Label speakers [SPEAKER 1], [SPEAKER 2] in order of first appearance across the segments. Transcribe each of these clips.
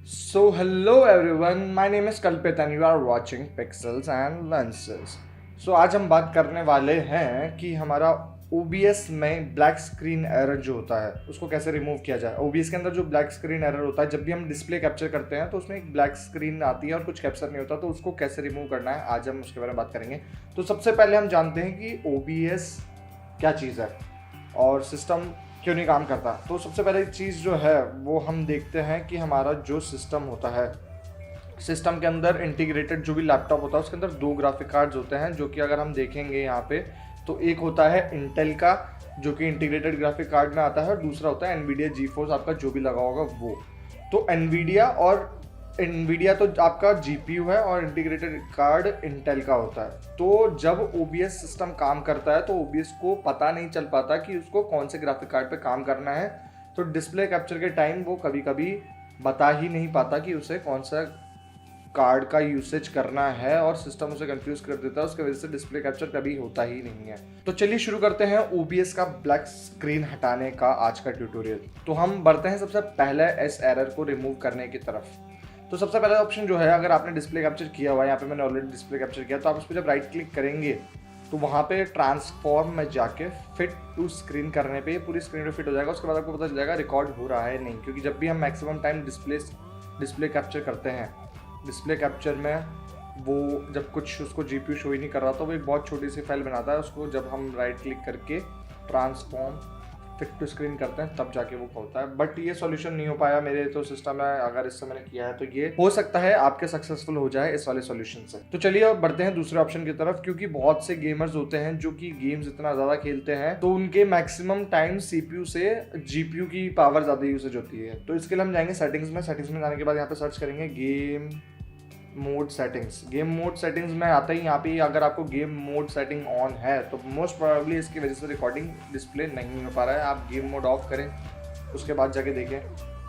[SPEAKER 1] Hello everyone, my name is Kalpit and you are watching Pixels and Lenses. आज हम बात करने वाले हैं कि हमारा OBS में ब्लैक स्क्रीन एरर जो होता है उसको कैसे रिमूव किया जाए। OBS के अंदर जो ब्लैक स्क्रीन एरर होता है, जब भी हम डिस्प्ले कैप्चर करते हैं तो उसमें एक ब्लैक स्क्रीन आती है और कुछ कैप्चर नहीं होता, तो उसको कैसे रिमूव करना है आज हम उसके बारे में बात करेंगे। तो सबसे पहले हम जानते हैं कि OBS क्या चीज़ है और सिस्टम क्यों नहीं काम करता। तो सबसे पहले चीज़ जो है वो हम देखते हैं कि हमारा जो सिस्टम होता है, सिस्टम के अंदर इंटीग्रेटेड जो भी लैपटॉप होता है उसके अंदर दो ग्राफिक कार्ड्स होते हैं, जो कि अगर हम देखेंगे यहाँ पे तो एक होता है इंटेल का जो कि इंटीग्रेटेड ग्राफिक कार्ड में आता है और दूसरा होता है एनवीडिया जीफोर्स आपका जो भी लगा होगा वो। तो एनवीडिया तो आपका जीपीयू है और इंटीग्रेटेड कार्ड इंटेल का होता है। तो जब ओबीएस सिस्टम काम करता है तो ओबीएस को पता नहीं चल पाता कि उसको कौन से ग्राफिक कार्ड पे काम करना है, तो डिस्प्ले कैप्चर के टाइम वो कभी कभी बता ही नहीं पाता कि उसे कौन सा कार्ड का यूसेज करना है और सिस्टम उसे कंफ्यूज कर देता है। उसकी वजह से डिस्प्ले कैप्चर कभी होता ही नहीं है। तो चलिए शुरू करते हैं ओबीएस का ब्लैक स्क्रीन हटाने का आज का ट्यूटोरियल। तो हम बढ़ते हैं सबसे पहले इस एरर को रिमूव करने की तरफ। तो सबसे पहला ऑप्शन जो है, अगर आपने डिस्प्ले कैप्चर किया हुआ है, यहाँ पे मैंने ऑलरेडी डिस्प्ले कैप्चर किया, तो आप उस पर जब राइट क्लिक करेंगे तो वहाँ पे ट्रांसफॉर्म में जाके फिट टू स्क्रीन करने पे ये पूरी स्क्रीन पे फिट हो जाएगा। उसके बाद आपको पता चल जाएगा रिकॉर्ड हो रहा है नहीं, क्योंकि जब भी हम मैक्सिमम टाइम डिस्प्ले कैप्चर करते हैं, डिस्प्ले कैप्चर में वो जब कुछ उसको जीपीयू शो ही नहीं कर रहा तो वो एक बहुत छोटी सी फाइल बनाता है। उसको जब हम राइट क्लिक करके ट्रांसफॉर्म फिट टू स्क्रीन करते हैं तब जाके वो होता है। बट ये सॉल्यूशन नहीं हो पाया मेरे तो सिस्टम में, अगर इससे मैंने किया है तो ये हो सकता है आपके सक्सेसफुल हो जाए इस वाले सॉल्यूशन से। तो चलिए अब बढ़ते हैं दूसरे ऑप्शन की तरफ, क्योंकि बहुत से गेमर्स होते हैं जो कि गेम्स इतना ज़्यादा खेलते हैं तो उनके मैक्सिमम टाइम सीपीयू से जीपीयू की पावर ज़्यादा यूसेज होती है। तो इसके लिए हम जाएंगे सेटिंग्स में जाने के बाद यहाँ पे सर्च करेंगे गेम मोड सेटिंग्स में आता ही यहाँ पे अगर आपको गेम मोड सेटिंग ऑन है तो मोस्ट प्रोबेबली इसकी वजह से रिकॉर्डिंग डिस्प्ले नहीं हो पा रहा है। आप गेम मोड ऑफ करें उसके बाद जाके देखें,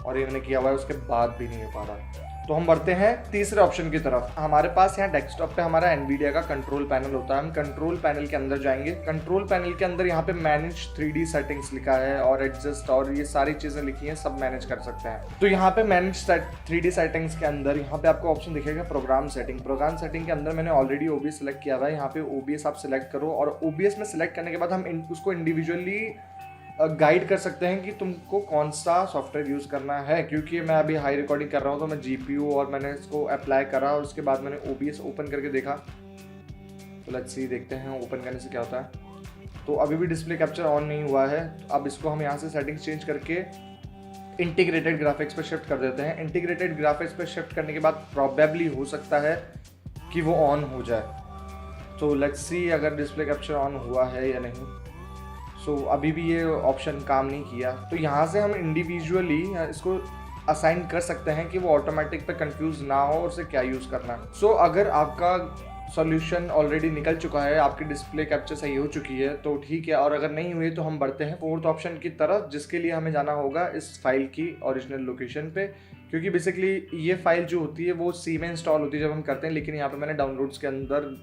[SPEAKER 1] और ये मैंने किया हुआ है उसके बाद भी नहीं हो पा रहा। तो हम बढ़ते हैं तीसरे ऑप्शन की तरफ। हमारे पास यहाँ डेस्कटॉप पे हमारा एनवीडिया का कंट्रोल पैनल होता है। हम कंट्रोल पैनल के अंदर जाएंगे। कंट्रोल पैनल के अंदर यहाँ पे मैनेज 3D सेटिंग्स लिखा है और एडजस्ट और ये सारी चीज़ें लिखी हैं, सब मैनेज कर सकते हैं। तो यहाँ पे मैनेज 3D सेटिंग्स के अंदर यहाँ पे आपको ऑप्शन दिखेगा प्रोग्राम सेटिंग के अंदर मैंने ऑलरेडी ओबीएस सेलेक्ट किया हुआ है। यहाँ पे ओबीएस आप सिलेक्ट करो और ओबीएस में सिलेक्ट करने के बाद हम उसको इंडिविजुअली गाइड कर सकते हैं कि तुमको कौन सा सॉफ्टवेयर यूज़ करना है। क्योंकि मैं अभी हाई रिकॉर्डिंग कर रहा हूँ तो मैं जीपीयू और मैंने इसको अप्लाई करा और उसके बाद मैंने ओबीएस ओपन करके देखा। तो लेट्स सी, देखते हैं ओपन करने से क्या होता है। तो अभी भी डिस्प्ले कैप्चर ऑन नहीं हुआ है। अब इसको हम यहाँ से सेटिंग्स चेंज करके इंटीग्रेटेड ग्राफिक्स पे शिफ्ट कर देते हैं। इंटीग्रेटेड ग्राफिक्स पे शिफ्ट करने के बाद प्रॉबेबली हो सकता है कि वो ऑन हो जाए। तो लेट्स सी अगर डिस्प्ले कैप्चर ऑन हुआ है या नहीं। अभी भी ये ऑप्शन काम नहीं किया। तो यहाँ से हम इंडिविजुअली इसको असाइन कर सकते हैं कि वो ऑटोमेटिक पे कंफ्यूज ना हो और उसे क्या यूज़ करना है। अगर आपका सॉल्यूशन ऑलरेडी निकल चुका है, आपकी डिस्प्ले कैप्चर सही हो चुकी है तो ठीक है, और अगर नहीं हुई तो हम बढ़ते हैं फोर्थ ऑप्शन की तरफ, जिसके लिए हमें जाना होगा इस फाइल की ओरिजिनल लोकेशन पे। क्योंकि बेसिकली ये फाइल जो होती है वो सी में इंस्टॉल होती है जब हम करते हैं, लेकिन यहाँ पे मैंने डाउनलोड्स के अंदर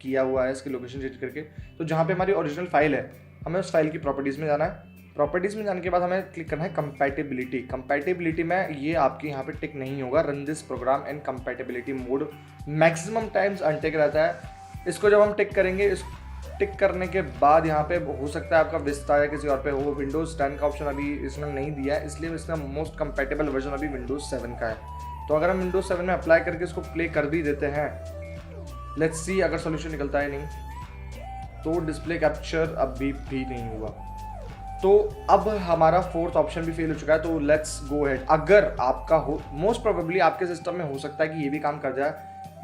[SPEAKER 1] किया हुआ है इसकी लोकेशन चेंज करके। तो जहाँ पे हमारी ओरिजिनल फाइल है हमें उस फाइल की प्रॉपर्टीज़ में जाना है। प्रॉपर्टीज़ में जाने के बाद हमें क्लिक करना है कंपैटिबिलिटी में ये आपके यहाँ पे टिक नहीं होगा, run this program in compatibility mode maximum times untick रहता है। इसको जब हम टिक करेंगे, इस टिक करने के बाद यहाँ पे हो सकता है आपका विस्ता या किसी और पे हो। विंडोज़ 10 का ऑप्शन अभी इसने नहीं दिया है, इसलिए इसका मोस्ट कंपैटिबल वर्जन अभी विंडोज़ 7 का है। तो अगर हम विंडोज़ 7 में अप्लाई करके इसको प्ले कर भी देते हैं, लेट्स सी अगर सोल्यूशन निकलता है नहीं, तो डिस्प्ले कैप्चर अभी भी नहीं हुआ। तो अब हमारा फोर्थ ऑप्शन भी फेल हो चुका है। तो लेट्स गो अहेड। अगर आपका हो, मोस्ट प्रोबेबली आपके सिस्टम में हो सकता है कि ये भी काम कर जाए,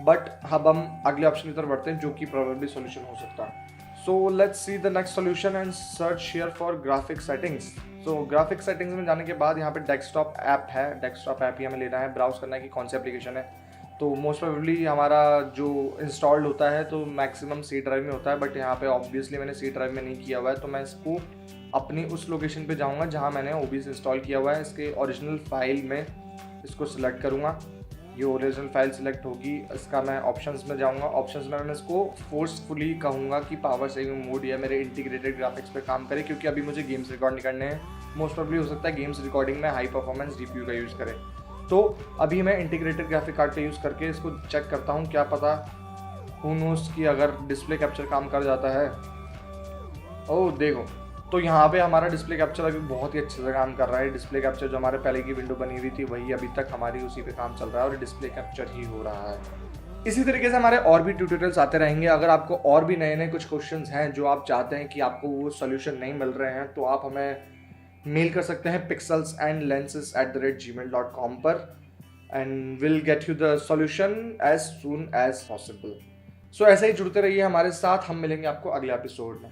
[SPEAKER 1] बट अब हम अगले ऑप्शन की तरफ बढ़ते हैं जो कि प्रोबेबली सॉल्यूशन हो सकता है। Let's see the next solution and search here for graphic settings. Graphic settings में जाने के बाद यहाँ पे डेस्कटॉप ऐप है, डेस्कटॉप ऐप ही हमें लेना है, ब्राउज करना है कि कौन सी एप्लीकेशन है। तो मोस्ट प्रोबेबली हमारा जो इंस्टॉल्ड होता है तो मैक्सिमम सी ड्राइव में होता है, बट यहाँ पे ऑब्वियसली मैंने सी ड्राइव में नहीं किया हुआ है। तो मैं इसको अपनी उस लोकेशन पे जाऊँगा जहाँ मैंने ओबीएस इंस्टॉल किया हुआ है। इसके ओरिजिनल फाइल में इसको सिलेक्ट करूँगा, ये ओरिजिनल फाइल सिलेक्ट होगी। इसका मैं ऑप्शंस में जाऊँगा, ऑप्शंस में मैं इसको फोर्सफुली कहूँगा कि पावर सेविंग मोड या मेरे इंटीग्रेटेड ग्राफिक्स पे काम करे, क्योंकि अभी मुझे गेम्स रिकॉर्ड नहीं करने हैं। मोस्ट प्रोबेबली हो सकता है गेम्स रिकॉर्डिंग में हाई परफॉर्मेंस जीपीयू का यूज़ करें। तो अभी मैं इंटीग्रेटेड ग्राफिक कार्ड का यूज़ करके इसको चेक करता हूँ, क्या पता हू नोस कि अगर डिस्प्ले कैप्चर काम कर जाता है। ओह देखो, तो यहाँ पे हमारा डिस्प्ले कैप्चर अभी बहुत ही अच्छे से काम कर रहा है। डिस्प्ले कैप्चर जो हमारे पहले की विंडो बनी हुई थी वही अभी तक हमारी उसी पे काम चल रहा है और डिस्प्ले कैप्चर ही हो रहा है। इसी तरीके से हमारे और भी ट्यूटोरियल्स आते रहेंगे। अगर आपको और भी नए नए कुछ क्वेश्चंस हैं जो आप चाहते हैं कि आपको वो सोल्यूशन नहीं मिल रहे हैं, तो आप हमें मेल कर सकते हैं pixelsandlenses@gmail.com पर, and will get you the solution as soon as possible. So ऐसे ही जुड़ते रहिए हमारे साथ, हम मिलेंगे आपको अगले एपिसोड में।